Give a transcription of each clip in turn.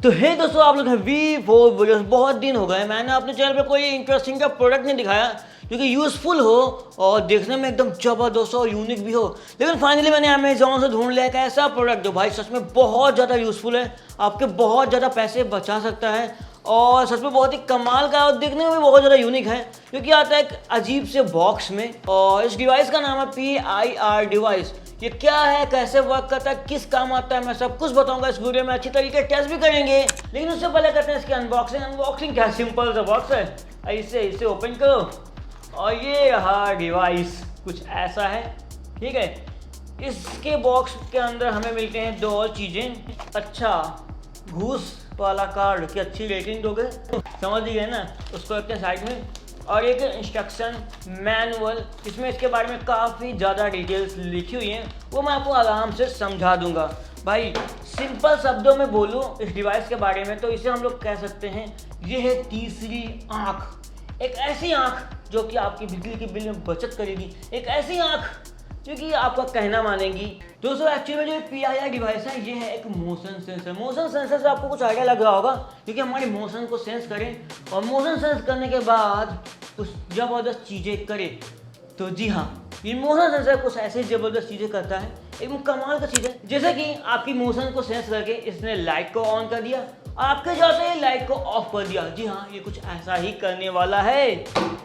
तो हे दोस्तों, आप लोग हैं V4 वीडियोस। बहुत दिन हो गए मैंने अपने चैनल पे कोई इंटरेस्टिंग का प्रोडक्ट नहीं दिखाया जो कि यूज़फुल हो और देखने में एकदम ज़बरदस्त और यूनिक भी हो। लेकिन फाइनली मैंने अमेजोन से ढूंढ लिया एक ऐसा प्रोडक्ट जो भाई सच में बहुत ज़्यादा यूज़फुल है, आपके बहुत ज़्यादा पैसे बचा सकता है और सच में बहुत ही कमाल का और देखने में भी बहुत ज़्यादा यूनिक है, क्योंकि आता है एक अजीब से बॉक्स में। और इस डिवाइस का नाम है PIR डिवाइस। ये क्या है, कैसे वर्क करता है, किस काम आता है, मैं सब कुछ बताऊंगा इस वीडियो में। अच्छी तरीके टेस्ट भी करेंगे, लेकिन उससे पहले करते हैं इसकी अनबॉक्सिंग। अनबॉक्सिंग क्या, सिंपल सा बॉक्स है, ऐसे इसे ओपन करो और ये रहा डिवाइस, कुछ ऐसा है। ठीक है, इसके बॉक्स के अंदर हमें मिलते हैं दो और चीज़ें। अच्छा, घूस वाला कार्ड की अच्छी रेटिंग दोगे, समझ ही गए ना, उसको रखते हैं साइड में। और एक इंस्ट्रक्शन मैनुअल, इसमें इसके बारे में काफ़ी ज़्यादा डिटेल्स लिखी हुई हैं, वो मैं आपको आराम से समझा दूंगा। भाई सिंपल शब्दों में बोलूँ इस डिवाइस के बारे में तो इसे हम लोग कह सकते हैं ये है तीसरी आँख। एक ऐसी आँख जो कि आपकी बिजली के बिल में बचत करेगी, एक ऐसी आँख जो कि आपका कहना मानेगी। दोस्तों एक्चुअली में जो PIR डिवाइस है ये है एक मोशन सेंसर। मोशन सेंसर से आपको कुछ आइडिया लग रहा होगा, क्योंकि हमारे मोशन को सेंस करें और मोशन सेंस करने के बाद कुछ ज़बरदस्त चीज़ें करे। तो जी हाँ, ये मोशन सेंसर कुछ ऐसे ज़बरदस्त चीज़ें करता है, एक कमाल का चीज़ है। जैसे कि आपकी मोशन को सेंस करके इसने लाइट को ऑन कर दिया, आपके जाते ही लाइट को ऑफ कर दिया। जी हाँ, ये कुछ ऐसा ही करने वाला है।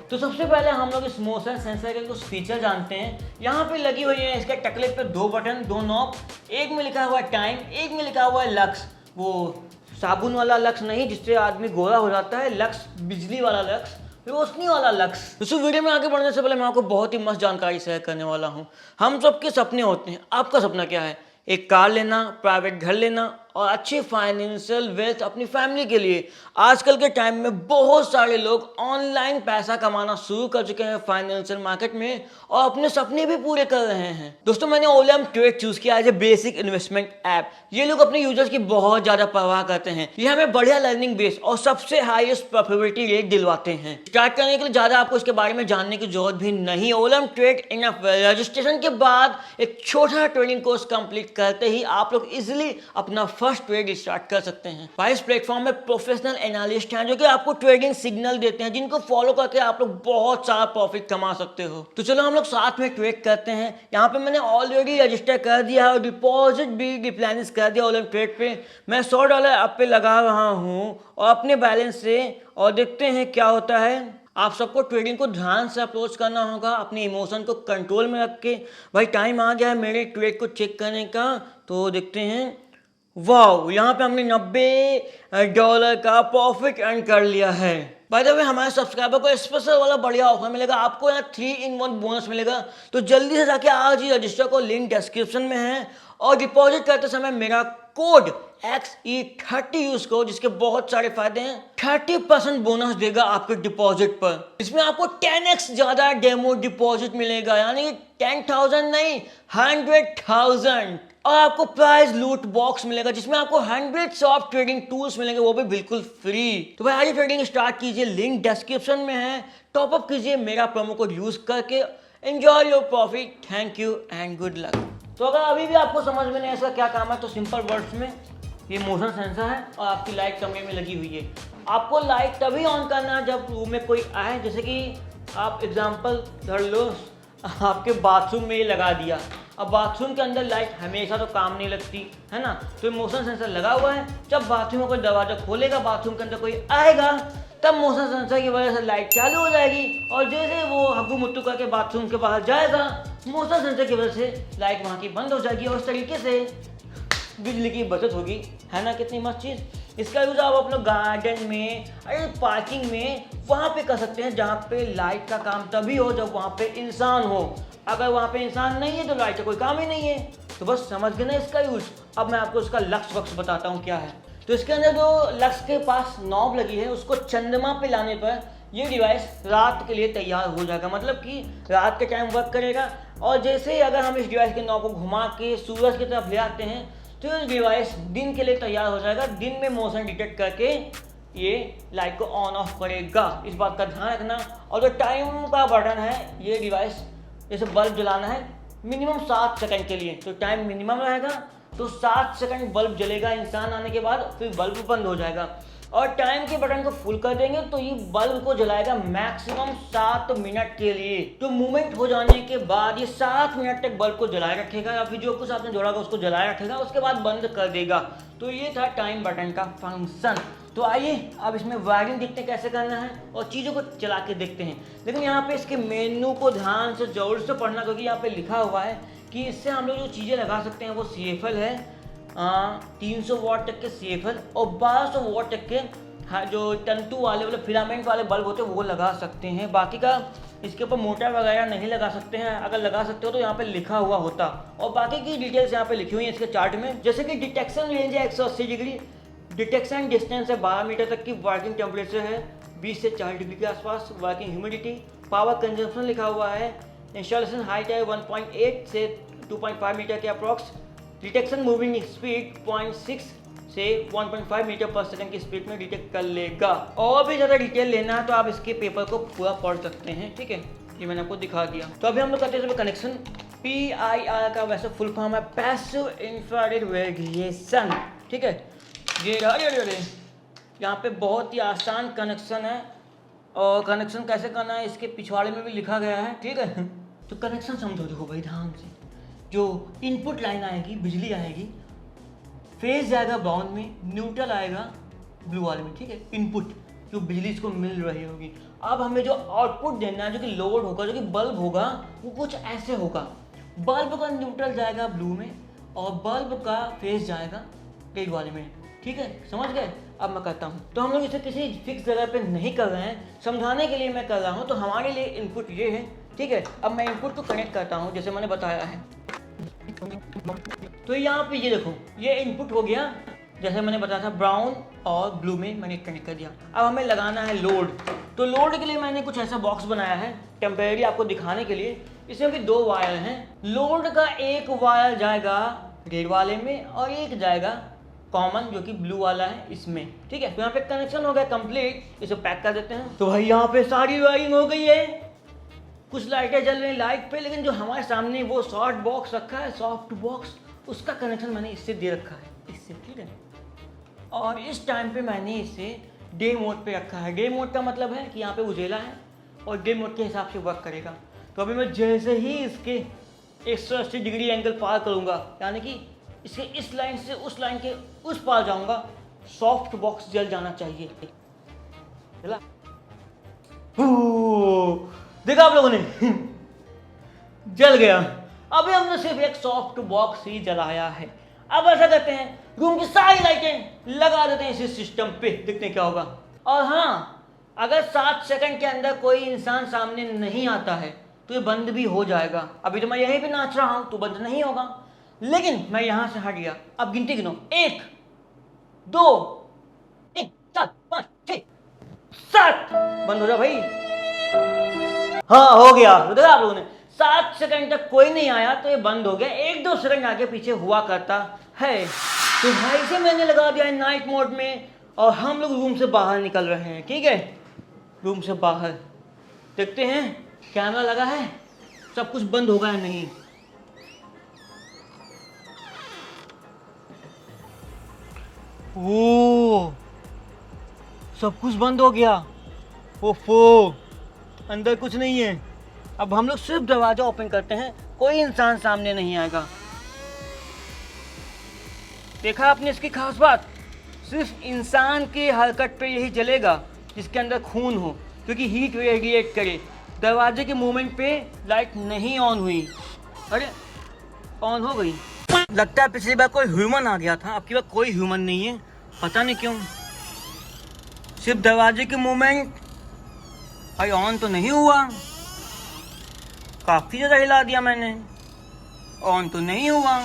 तो सबसे पहले हम लोग इस मोशन सेंसर के कुछ फीचर जानते हैं। यहाँ पे लगी हुई है इसके टकले पे दो बटन, दो नॉब। एक में लिखा हुआ है टाइम, एक में लिखा हुआ है लक्स। वो साबुन वाला लक्स नहीं जिससे आदमी गोरा हो जाता है, लक्स बिजली वाला लक्स, रोशनी वाला लक्स। दोस्तों वीडियो में आगे बढ़ने से पहले मैं आपको बहुत ही मस्त जानकारी शेयर करने वाला हूँ। हम सबके सपने होते हैं, आपका सपना क्या है? एक कार लेना, प्राइवेट घर लेना और अच्छी फाइनेंशियल वेल्थ अपनी फैमिली के लिए। आजकल के टाइम में बहुत सारे लोग ऑनलाइन पैसा कमाना शुरू कर चुके हैं फाइनेंशियल मार्केट में और अपने सपने भी पूरे कर रहे हैं। दोस्तों मैंने Ollum Trade चूज किया as a basic investment app. ये लोग अपने यूजर्स की बहुत ज्यादा परवाह करते हैं, ये हमें बढ़िया लर्निंग बेस और सबसे हाईएस्ट प्रॉफिटेबिलिटी रेट दिलवाते हैं। स्टार्ट करने के लिए ज्यादा आपको इसके बारे में जानने की जरूरत भी नहीं। Ollum Trade इनफ, रजिस्ट्रेशन के बाद एक छोटा ट्रेडिंग कोर्स कंप्लीट करते ही आप लोग इजिली अपना फर्स्ट ट्रेड स्टार्ट कर सकते हैं। इस प्लेटफॉर्म में प्रोफेशनल एनालिस्ट हैं जो कि आपको ट्रेडिंग सिग्नल देते हैं, जिनको फॉलो करके आप लोग बहुत सारा प्रॉफिट कमा सकते हो। तो चलो हम लोग साथ में ट्रेड करते हैं। यहाँ पे मैंने ऑलरेडी रजिस्टर कर दिया है और डिपॉजिट भी रिप्लेनिश कर दिया Ollum Trade पे। मैं $100 अब पे लगा रहा हूँ और अपने बैलेंस से, और देखते हैं क्या होता है। आप सबको ट्रेडिंग को ध्यान से अप्रोच करना होगा, अपने इमोशन को कंट्रोल में रख के। भाई टाइम आ गया है मेरे ट्रेड को चेक करने का, तो देखते हैं। वाह, यहाँ पे हमने $90 का प्रॉफिट अर्न कर लिया है। बाय द वे हमारे सब्सक्राइबर को स्पेशल वाला बढ़िया ऑफर मिलेगा, आपको यहाँ 3-in-1 बोनस मिलेगा। तो जल्दी से जाके आज ही रजिस्टर को, लिंक डिस्क्रिप्शन में है। और डिपॉजिट करते समय मेरा कोड XE30 यूज करो, जिसके बहुत सारे फायदे हैं। 30% बोनस देगा आपके डिपॉजिट पर। इसमें आपको 10x ज्यादा डेमो डिपॉजिट मिलेगा, यानी 10,000 नहीं 100,000। और आपको प्राइस लूट बॉक्स मिलेगा जिसमें आपको 100 ऑफ ट्रेडिंग टूल्स मिलेंगे, वो भी बिल्कुल फ्री। तो भाई आज ट्रेडिंग स्टार्ट कीजिए, लिंक डिस्क्रिप्शन में है। टॉपअप कीजिए मेरा प्रोमो कोड यूज करके। Enjoy your profit, thank you and good luck. तो अगर अभी भी आपको समझ में नहीं इसका क्या काम है, तो सिंपल वर्ड्स में ये मोशन सेंसर है और आपकी लाइट कमरे में लगी हुई है। आपको लाइट तभी ऑन करना है जब रूम में कोई आए। जैसे कि आप एग्जांपल धर लो, आपके बाथरूम में ये लगा दिया। अब बाथरूम के अंदर लाइट हमेशा तो काम नहीं लगती है ना, तो मोशन सेंसर लगा हुआ है। जब बाथरूम में कोई दरवाजा खोलेगा, बाथरूम के अंदर कोई आएगा, तब मोशन सेंसर की वजह से लाइट चालू हो जाएगी। और जैसे वो हग्गू मुट्टू करके बाथरूम के बाहर जाएगा, मोशन सेंसर की वजह से लाइट वहाँ की बंद हो जाएगी और उस तरीके से बिजली की बचत होगी। है ना कितनी मस्त चीज़। इसका यूज़ आप अपने गार्डन में, अरे पार्किंग में, वहाँ पे कर सकते हैं जहाँ पे लाइट का काम तभी हो जब वहाँ पे इंसान हो। अगर वहाँ पे इंसान नहीं है तो लाइट का कोई काम ही नहीं है। तो बस समझ गए ना इसका यूज़। अब मैं आपको इसका लक्स वक्स बताता हूँ क्या है। तो इसके अंदर जो लक्स के पास नॉब लगी है, उसको चंद्रमा पे लाने पर ये डिवाइस रात के लिए तैयार हो जाएगा, मतलब कि रात के टाइम वर्क करेगा। और जैसे ही अगर हम इस डिवाइस के नॉब को घुमा के सूरज की तरफ ले आते हैं तो ये डिवाइस दिन के लिए तैयार हो जाएगा। दिन में मोशन डिटेक्ट करके ये लाइट को ऑन ऑफ करेगा, इस बात का ध्यान रखना। और जो टाइम का बटन है, ये डिवाइस जैसे बल्ब जलाना है मिनिमम 7 सेकंड के लिए, तो टाइम मिनिमम रहेगा। तो 7 सेकंड बल्ब जलेगा इंसान आने के बाद, फिर बल्ब बंद हो जाएगा। और टाइम के बटन को फुल कर देंगे तो ये बल्ब को जलाएगा मैक्सिमम 7 मिनट के लिए। तो मूवमेंट हो जाने के बाद ये 7 मिनट तक बल्ब को जलाए रखेगा, या फिर जो कुछ आपने जोड़ा होगा उसको जलाए रखेगा, उसके बाद बंद कर देगा। तो ये था टाइम बटन का फंक्शन। तो आइए अब इसमें वायरिंग देखते हैं कैसे करना है और चीज़ों को चला के देखते हैं। लेकिन यहाँ पे इसके मेनू को ध्यान से जोर से पढ़ना, क्योंकि यहाँ पे लिखा हुआ है कि इससे हम लोग जो चीज़ें लगा सकते हैं वो CFL है 300 वाट तक के CFL और 1200 वाट तक के जो तंतु वाले मतलब फिलामेंट वाले बल्ब होते हैं वो लगा सकते हैं। बाकी का इसके ऊपर मोटर वगैरह नहीं लगा सकते हैं। अगर लगा सकते हो तो यहाँ पे लिखा हुआ होता, और बाकी की डिटेल्स यहाँ पे लिखी हुई है इसके चार्ट में। जैसे कि डिटेक्शन रेंज है 180 डिग्री, डिटेक्शन डिस्टेंस है 12 मीटर तक की, वर्किंग टेम्परेचर है 20 से 40 डिग्री के आसपास, वर्किंग ह्यूमिडिटी, पावर कंजम्पशन लिखा हुआ है, इंस्टॉलेशन हाइट है 1.8 से 2.5 मीटर के अप्रॉक्स, डिटेक्शन मूविंग स्पीड 0.6 से 1.5 मीटर पर सेकंड की स्पीड में डिटेक्ट कर लेगा। और भी ज़्यादा डिटेल लेना है तो आप इसके पेपर को पूरा पढ़ सकते हैं, ठीक है। ये मैंने आपको दिखा दिया। तो अभी हम लोग करते हैं कनेक्शन। PIR का वैसे फुल फॉर्म है पैसिव इंफ्रारेड रेडिएशन, ठीक है। ये यहाँ पे बहुत ही आसान कनेक्शन है, और कनेक्शन कैसे करना है इसके पिछवाड़े में भी लिखा गया है, ठीक है। तो कनेक्शन समझो, देखो भाई ध्यान से। जो इनपुट लाइन आएगी, बिजली आएगी, फेज जाएगा ब्राउन में, न्यूट्रल आएगा ब्लू वाले में, ठीक है। इनपुट जो बिजली इसको मिल रही होगी। अब हमें जो आउटपुट देना है, जो कि लोड होगा, जो कि बल्ब होगा, वो कुछ ऐसे होगा। बल्ब का न्यूट्रल जाएगा ब्लू में और बल्ब का फेज जाएगा रेड वाले में, ठीक है। समझ गए? अब मैं करता हूँ। तो हम लोग इसे किसी फिक्स जगह पे नहीं कर रहे हैं, समझाने के लिए मैं कर रहा हूँ। तो हमारे लिए इनपुट ये है, ठीक है। अब मैं इनपुट को कनेक्ट करता हूँ जैसे मैंने बताया है। तो यहाँ पे ये देखो, ये इनपुट हो गया जैसे मैंने बताया था, ब्राउन और ब्लू में मैंने कनेक्ट कर दिया। अब हमें लगाना है लोड। तो लोड के लिए मैंने कुछ ऐसा बॉक्स बनाया है टेम्परेरी आपको दिखाने के लिए। इसमें भी 2 वायर हैं। लोड का एक वायर जाएगा रेड वाले में और एक जाएगा कॉमन जो कि ब्लू वाला है इसमें, ठीक है। तो यहाँ पे कनेक्शन हो गया कंप्लीट। इसे पैक कर देते हैं। तो भाई यहाँ पे सारी वायरिंग हो गई है। कुछ लाइटें जल रही हैं लाइट पे, लेकिन जो हमारे सामने वो शॉर्ट बॉक्स रखा है, सॉफ्ट बॉक्स, उसका कनेक्शन मैंने इससे दे रखा है, इससे, ठीक है। और इस टाइम पे मैंने इसे डे मोड पे रखा है। डे मोड का मतलब है कि यहाँ पे उजेला है और डे मोड के हिसाब से वर्क करेगा। तो अभी मैं जैसे ही इसके 180 डिग्री एंगल पार करूँगा, यानी कि इसके इस लाइन से उस लाइन के उस पार जाऊँगा, सॉफ्ट बॉक्स जल जाना चाहिए। चला, देखा आप लोगों ने जल गया। अभी हमने सिर्फ एक सॉफ्ट बॉक्स ही जलाया है। अब ऐसा करते हैं, रूम की सारी लाइटें लगा देते हैं इसी सिस्टम पे, देखते हैं क्या होगा। और हाँ, अगर 7 सेकंड के अंदर कोई इंसान सामने नहीं आता है तो ये बंद भी हो जाएगा। अभी तो मैं यहीं पे नाच रहा हूँ तो बंद नहीं होगा, लेकिन मैं यहाँ से हट गया। अब गिनती गिनो, 1 2 3 4 5 6 7, बंद हो जा भाई। हाँ हो गया। तो देखा आप लोगों ने, 7 सेकंड तक कोई नहीं आया तो ये बंद हो गया। 1-2 सेकंड आगे पीछे हुआ करता है। तो भाई से मैंने लगा दिया है नाइट मोड में, और हम लोग रूम से बाहर निकल रहे हैं, ठीक है। रूम से बाहर देखते हैं कैमरा लगा है, सब कुछ बंद हो गया है नहीं। ओ, सब कुछ बंद हो गया। ओफो, अंदर कुछ नहीं है। अब हम लोग सिर्फ दरवाजा ओपन करते हैं, कोई इंसान सामने नहीं आएगा। देखा आपने इसकी खास बात, सिर्फ इंसान की हरकत पे यही जलेगा जिसके अंदर खून हो, क्योंकि हीट रेडिएट करे। दरवाजे के मूवमेंट पे लाइट नहीं ऑन हुई। अरे ऑन हो गई। लगता है पिछली बार कोई ह्यूमन आ गया था, अब की बार कोई ह्यूमन नहीं है, पता नहीं क्यों। सिर्फ दरवाजे की मूवमेंट, भाई ऑन तो नहीं हुआ। काफी ज्यादा हिला दिया मैंने, ऑन तो नहीं हुआ।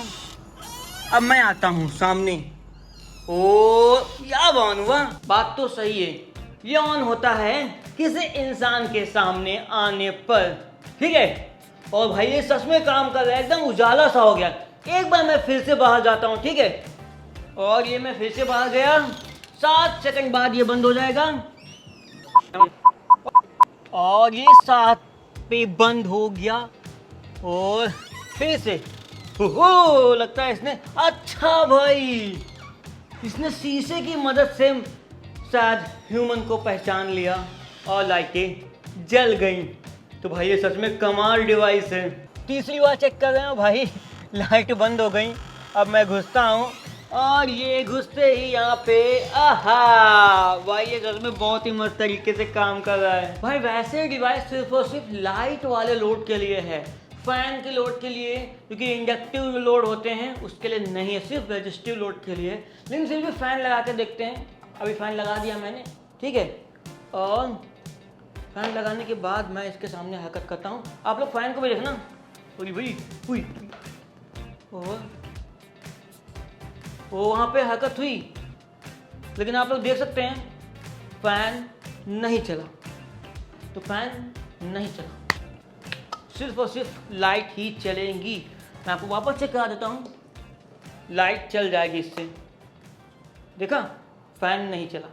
अब मैं आता हूँ सामने। ओ, या ऑन हुआ। बात तो सही है, ये ऑन होता है किसी इंसान के सामने आने पर, ठीक है। और भाई ये सच में काम कर रहा है, एकदम उजाला सा हो गया। एक बार मैं फिर से बाहर जाता हूँ, ठीक है। और ये मैं फिर से बाहर गया, 7 सेकंड बाद ये बंद हो जाएगा और ये 7 पे बंद हो गया। और फिर से ओहो, लगता है इसने, अच्छा भाई, इसने शीशे की मदद से शायद ह्यूमन को पहचान लिया और लाइटें जल गई। तो भाई ये सच में कमाल डिवाइस है। तीसरी बार चेक कर रहे हो भाई, लाइट बंद हो गई। अब मैं घुसता हूँ और ये घुसते ही यहाँ पे, आहा भाई ये सच में बहुत ही मस्त तरीके से काम कर रहा है। भाई वैसे डिवाइस सिर्फ और सिर्फ लाइट वाले लोड के लिए है, फैन के लोड के लिए, क्योंकि इंडक्टिव लोड होते हैं उसके लिए नहीं है, सिर्फ रेजिस्टिव लोड के लिए। लेकिन फिर भी फैन लगा के देखते हैं। अभी फैन लगा दिया मैंने, ठीक है, और फैन लगाने के बाद मैं इसके सामने हरकत करता हूँ। आप लोग फैन को भी देखना। पूरी भाई हुई, वो वहाँ पे हरकत हुई, लेकिन आप लोग देख सकते हैं फैन नहीं चला। तो फैन नहीं चला, सिर्फ और सिर्फ लाइट ही चलेंगी। मैं आपको वापस चेक करा देता हूँ, लाइट चल जाएगी इससे। देखा, फैन नहीं चला।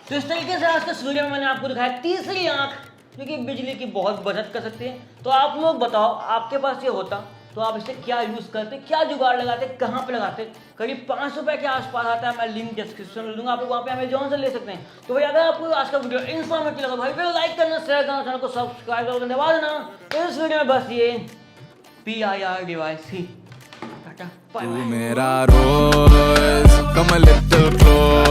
तो इस तरीके से आज के इस वीडियो में मैंने आपको दिखाया तीसरी आंख, जो कि बिजली की बहुत बचत कर सकती है। तो आप लोग बताओ, आपके पास ये होता तो आप इसे क्या यूज़ करते, क्या जुगाड़ लगाते, कहाँ पे लगाते? करीब 5 रुपये के आसपास आता है, मैं लिंक डिस्क्रिप्शन में दूंगा, आप लोग वहाँ पे अमेजोन से ले सकते हैं। तो भाई अगर आपको आज का वीडियो इन्फॉर्मेटिव लगा भाई, वीडियो लाइक करना, शेयर करना, चैनल को सब्सक्राइब करना, दबा देना। इस वीडियो में बस ये PIR डिवाइस ही। Tata, bye bye. मेरा रोज कम लिटिल क्लोज